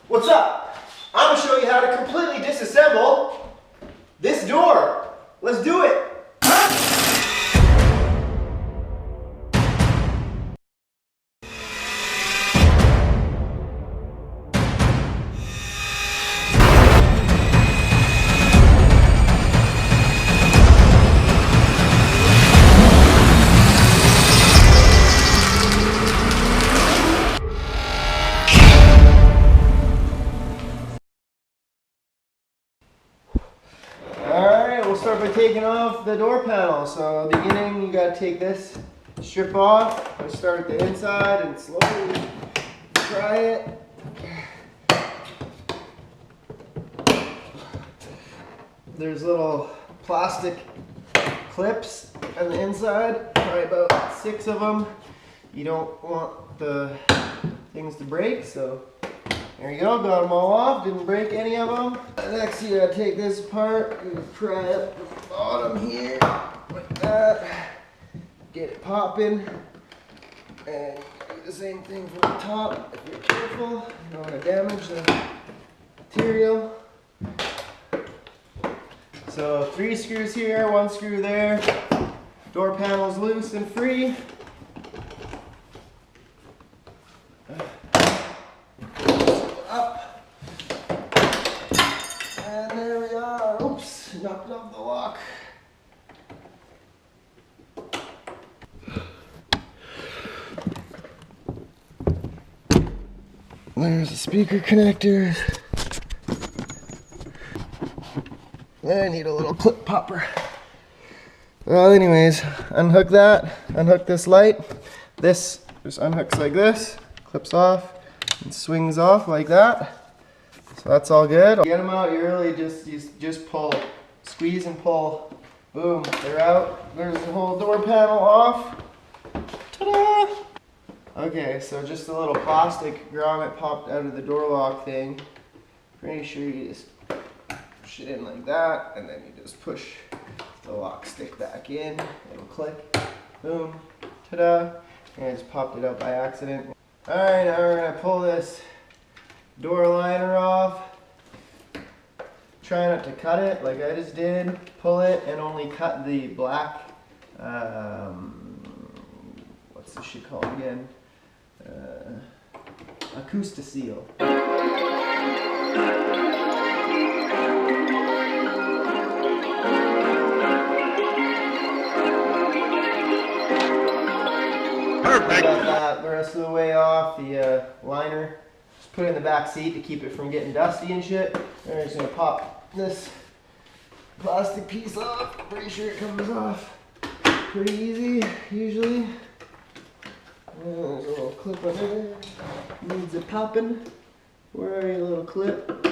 What's up? I'm going to show you how to completely disassemble this door. Let's do it. Alright, we'll start by taking off the door panel. So at the beginning you gotta take this strip off. Let's start at the inside and slowly pry it. There's little plastic clips on the inside, probably about 6 of them. You don't want the things to break, so there you go, got them all off, didn't break any of them. Next you gotta take this apart, you pry up the bottom here, like that. Get it popping, and do the same thing from the top. If you're careful, you don't want to damage the material. So 3 screws here, 1 screw there. Door panel's loose and free. Up. And there we are. Oops, knocked off the lock. There's the speaker connectors. I need a little clip popper. Well, anyways, unhook that, unhook this light. This just unhooks like this, clips off, and swings off like that. So that's all good. Get them out, you really just pull, squeeze and pull. Boom, they're out. There's the whole door panel off. Ta-da! Okay, so just a little plastic grommet popped out of the door lock thing. Pretty sure you just push it in like that, and then you just push the lock stick back in. It'll click. Boom. Ta-da! And I just popped it out by accident. Alright, now we're going to pull this door liner off. Try not to cut it like I just did. Pull it and only cut the black, what's this shit called again? Acoustical. Perfect. Got that the rest of the way off, the liner. Just put it in the back seat to keep it from getting dusty and shit. We're just gonna pop this plastic piece off. Pretty sure it comes off pretty easy, usually. There's a little clip under there. Needs a popping. Where are you, little clip?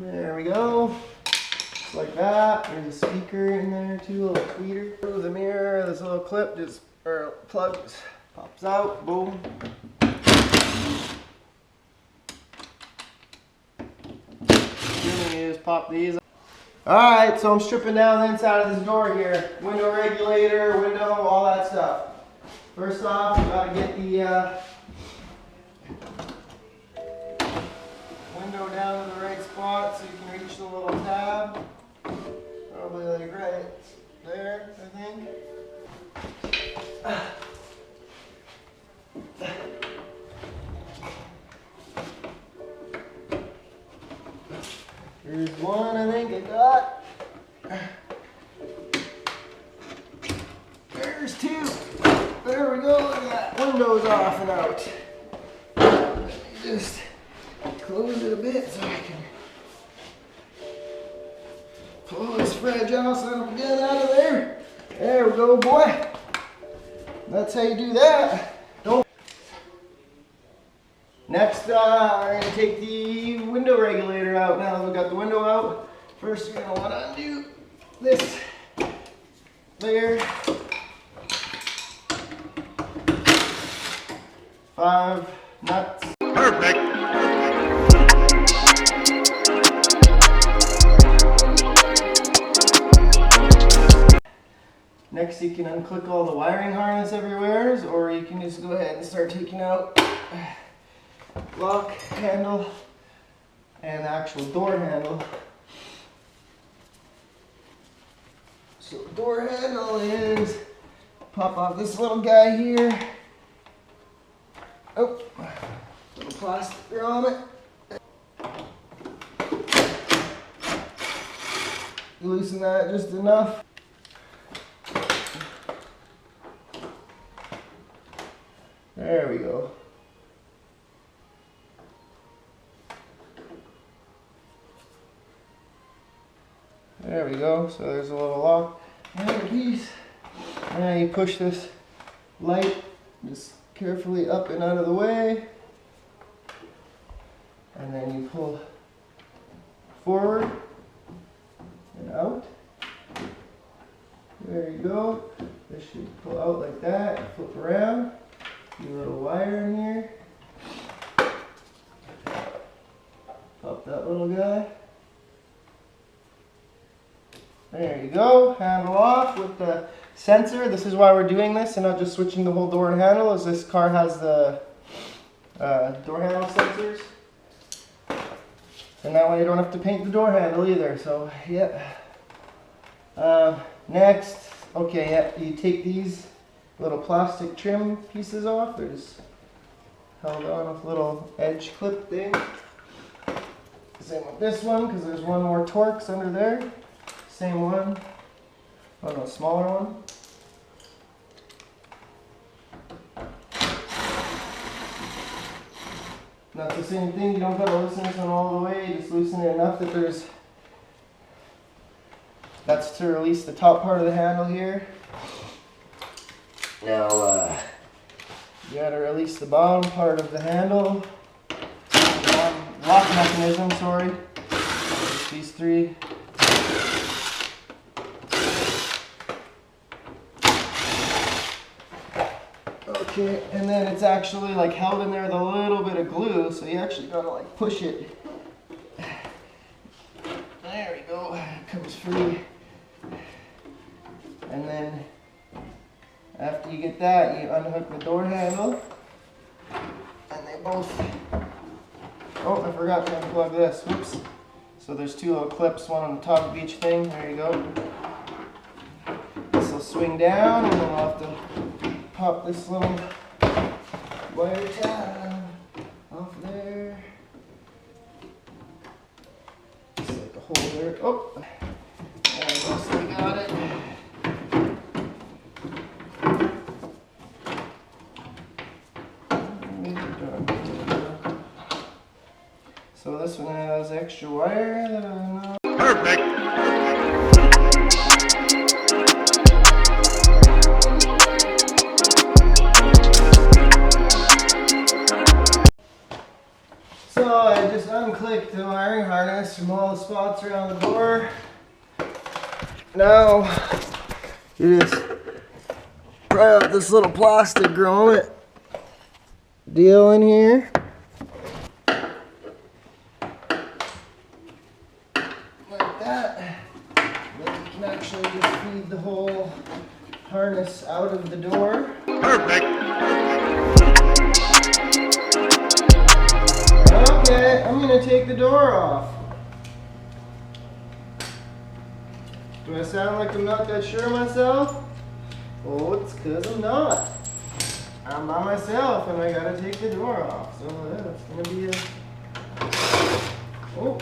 There we go. Just like that. There's a speaker in there too, a little tweeter. Through the mirror, this little clip just plugs, pops out. Boom. Just pop these. Alright, so I'm stripping down the inside of this door here. Window regulator, window, all that stuff. First off, you gotta get the window down to the right spot so you can reach the little tab. Probably like right there, I think. There's one I think I got. There's 2. There we go, look at that. Window's off and out. Let me just close it a bit so I can pull this fragile son of a gun out of there. There we go, boy. That's how you do that. Next, we're going to take the window regulator out. Now that we've got the window out, first you're going to want to undo this layer. 5 nuts. Perfect. Next you can unclick all the wiring harness everywhere, or you can just go ahead and start taking out lock, handle, and the actual door handle. So the door handle is, pop off this little guy here. Oh, little plastic grommet. Loosen that just enough. There we go. There we go. So there's a little lock and a piece. And now you push this light just carefully up and out of the way. And then you pull forward and out. There you go. This should pull out like that. Flip around. Get a little wire in here. Pop that little guy. There you go. Handle off with the sensor. This is why we're doing this and not just switching the whole door and handle, as this car has the door handle sensors. And that way you don't have to paint the door handle either. So yeah. Next, okay, yeah, you take these little plastic trim pieces off. They're just held on with a little edge clip thing. Same with this one, because there's one more Torx under there. Same one. Oh no, smaller one. That's the same thing. You don't gotta loosen this one all the way. You just loosen it enough that there's. That's to release the top part of the handle here. Now, you gotta release the bottom part of the handle. Lock mechanism, sorry. Just these three. Okay, and then it's actually like held in there with a little bit of glue, so you actually gotta like push it. There we go, it comes free. And then after you get that, you unhook the door handle, and they both, oh, I forgot to unplug this, whoops. So there's two little clips, one on the top of each thing, there you go. This will swing down, and then I'll have to pop this little wire tab off there. Just like a holder. Oh, there we go, so we got it. So this one has extra wire that I don't know. Perfect. So I just unclicked the wiring harness from all the spots around the door. Now you just pry out this little plastic grommet deal in here. Like that. Then you can actually just feed the whole harness out of the door. Perfect. Okay, I'm gonna take the door off. Do I sound like I'm not that sure of myself? Oh, it's because I'm not. I'm by myself and I gotta take the door off. So that's gonna be a... Oh.